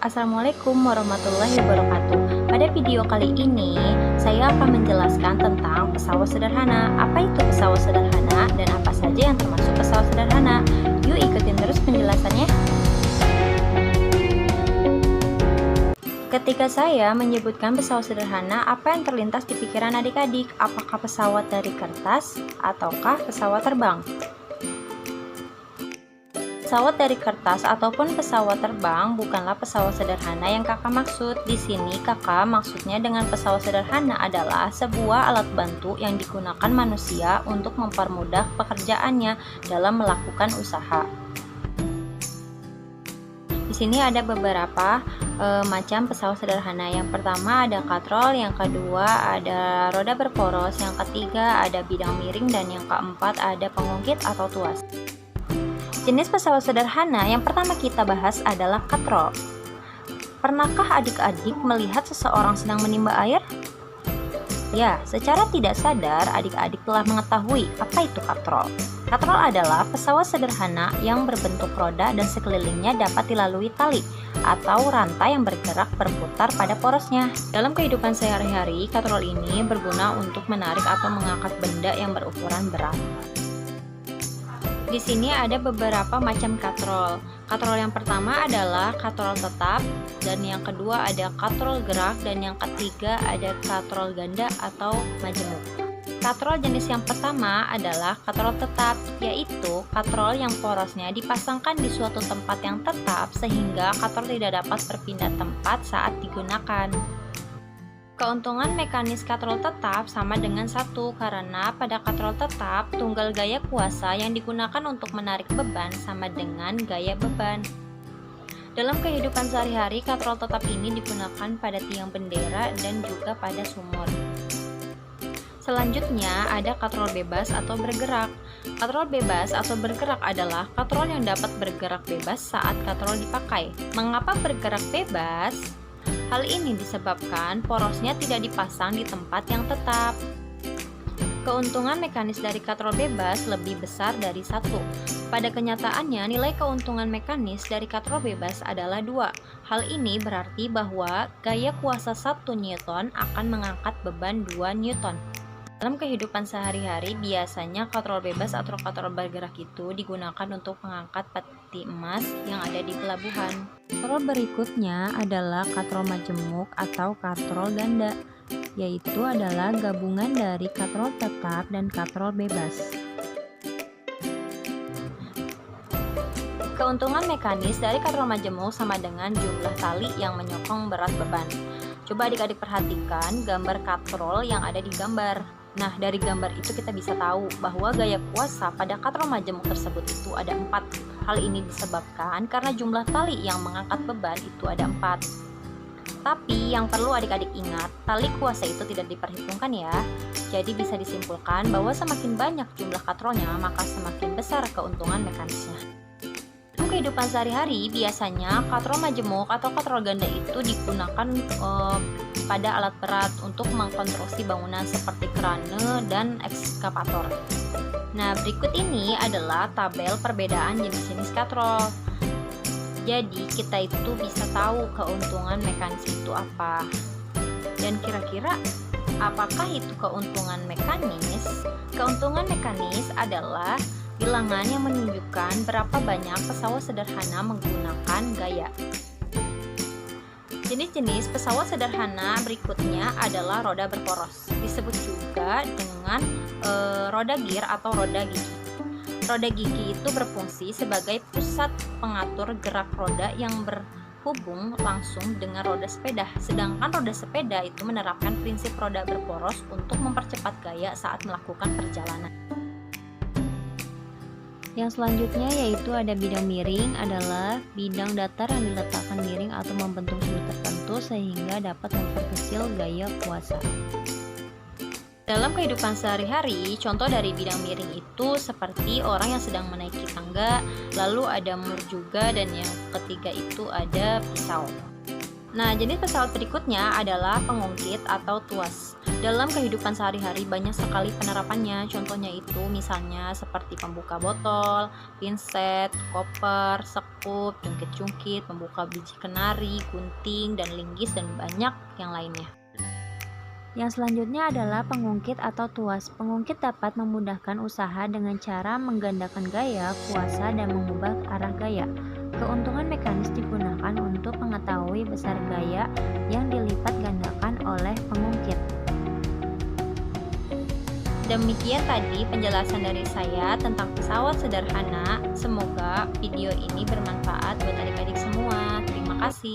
Assalamualaikum warahmatullahi wabarakatuh. Pada video kali ini, saya akan menjelaskan tentang pesawat sederhana. Apa itu pesawat sederhana dan apa saja yang termasuk pesawat sederhana? Yuk ikutin terus penjelasannya. Ketika saya menyebutkan pesawat sederhana, apa yang terlintas di pikiran adik-adik? Apakah pesawat dari kertas ataukah pesawat terbang? Pesawat dari kertas ataupun pesawat terbang bukanlah pesawat sederhana yang kakak maksud. Di sini kakak maksudnya dengan pesawat sederhana adalah sebuah alat bantu yang digunakan manusia untuk mempermudah pekerjaannya dalam melakukan usaha. Di sini ada beberapa macam pesawat sederhana. Yang pertama ada katrol, yang kedua ada roda berporos, yang ketiga ada bidang miring, dan yang keempat ada pengungkit atau tuas. Jenis pesawat sederhana yang pertama kita bahas adalah katrol. Pernahkah adik-adik melihat seseorang sedang menimba air? Ya, secara tidak sadar adik-adik telah mengetahui apa itu katrol. Katrol adalah pesawat sederhana yang berbentuk roda dan sekelilingnya dapat dilalui tali atau rantai yang bergerak berputar pada porosnya. Dalam kehidupan sehari-hari, katrol ini berguna untuk menarik atau mengangkat benda yang berukuran berat. Di sini ada beberapa macam katrol. Katrol yang pertama adalah katrol tetap, dan yang kedua ada katrol gerak, dan yang ketiga ada katrol ganda atau majemuk. Katrol jenis yang pertama adalah katrol tetap, yaitu katrol yang porosnya dipasangkan di suatu tempat yang tetap sehingga katrol tidak dapat berpindah tempat saat digunakan. Keuntungan mekanis katrol tetap sama dengan 1, karena pada katrol tetap, tunggal gaya kuasa yang digunakan untuk menarik beban sama dengan gaya beban. Dalam kehidupan sehari-hari, katrol tetap ini digunakan pada tiang bendera dan juga pada sumur. Selanjutnya ada katrol bebas atau bergerak. Katrol bebas atau bergerak adalah katrol yang dapat bergerak bebas saat katrol dipakai. Mengapa bergerak bebas? Hal ini disebabkan porosnya tidak dipasang di tempat yang tetap. Keuntungan mekanis dari katrol bebas lebih besar dari 1. Pada kenyataannya, nilai keuntungan mekanis dari katrol bebas adalah 2. Hal ini berarti bahwa gaya kuasa 1 Newton akan mengangkat beban 2 Newton. Dalam kehidupan sehari-hari, biasanya katrol bebas atau katrol bergerak itu digunakan untuk mengangkat peti emas yang ada di pelabuhan. Katrol berikutnya adalah katrol majemuk atau katrol ganda, yaitu adalah gabungan dari katrol tetap dan katrol bebas. Keuntungan mekanis dari katrol majemuk sama dengan jumlah tali yang menyokong berat beban. Coba adik-adik perhatikan gambar katrol yang ada di gambar. Nah, dari gambar itu kita bisa tahu bahwa gaya kuasa pada katrol majemuk tersebut itu ada 4. Hal ini disebabkan karena jumlah tali yang mengangkat beban itu ada 4. Tapi yang perlu adik-adik ingat, tali kuasa itu tidak diperhitungkan ya. Jadi bisa disimpulkan bahwa semakin banyak jumlah katrolnya, maka semakin besar keuntungan mekanisnya. Dalam kehidupan sehari-hari, biasanya katrol majemuk atau katrol ganda itu digunakan pada alat berat untuk mengkonstruksi bangunan seperti krane dan ekskavator. Nah, berikut ini adalah tabel perbedaan jenis-jenis katrol. Jadi, kita itu bisa tahu keuntungan mekanis itu apa. Dan kira-kira apakah itu keuntungan mekanis? Keuntungan mekanis adalah bilangan yang menunjukkan berapa banyak pesawat sederhana menggunakan gaya. Jenis-jenis pesawat sederhana berikutnya adalah roda berporos, disebut juga dengan roda gear atau roda gigi. Roda gigi itu berfungsi sebagai pusat pengatur gerak roda yang berhubung langsung dengan roda sepeda, sedangkan roda sepeda itu menerapkan prinsip roda berporos untuk mempercepat gaya saat melakukan perjalanan. Yang selanjutnya yaitu ada bidang miring, adalah bidang datar yang diletakkan miring atau membentuk sudut tertentu sehingga dapat memperkecil gaya kuasa. Dalam kehidupan sehari-hari, contoh dari bidang miring itu seperti orang yang sedang menaiki tangga, lalu ada mur juga, dan yang ketiga itu ada pisau. Nah, jenis pesawat berikutnya adalah pengungkit atau tuas. Dalam kehidupan sehari-hari banyak sekali penerapannya. Contohnya itu misalnya seperti pembuka botol, pinset, koper, sekup, jungkit-jungkit, pembuka biji kenari, gunting, dan linggis, dan banyak yang lainnya. Yang selanjutnya adalah pengungkit atau tuas. Pengungkit dapat memudahkan usaha dengan cara menggandakan gaya, kuasa, dan mengubah arah gaya. Keuntungan mekanis digunakan untuk mengetahui besar gaya yang dilipat gandakan oleh pengungkit. Demikian tadi penjelasan dari saya tentang pesawat sederhana. Semoga video ini bermanfaat buat adik-adik semua. Terima kasih.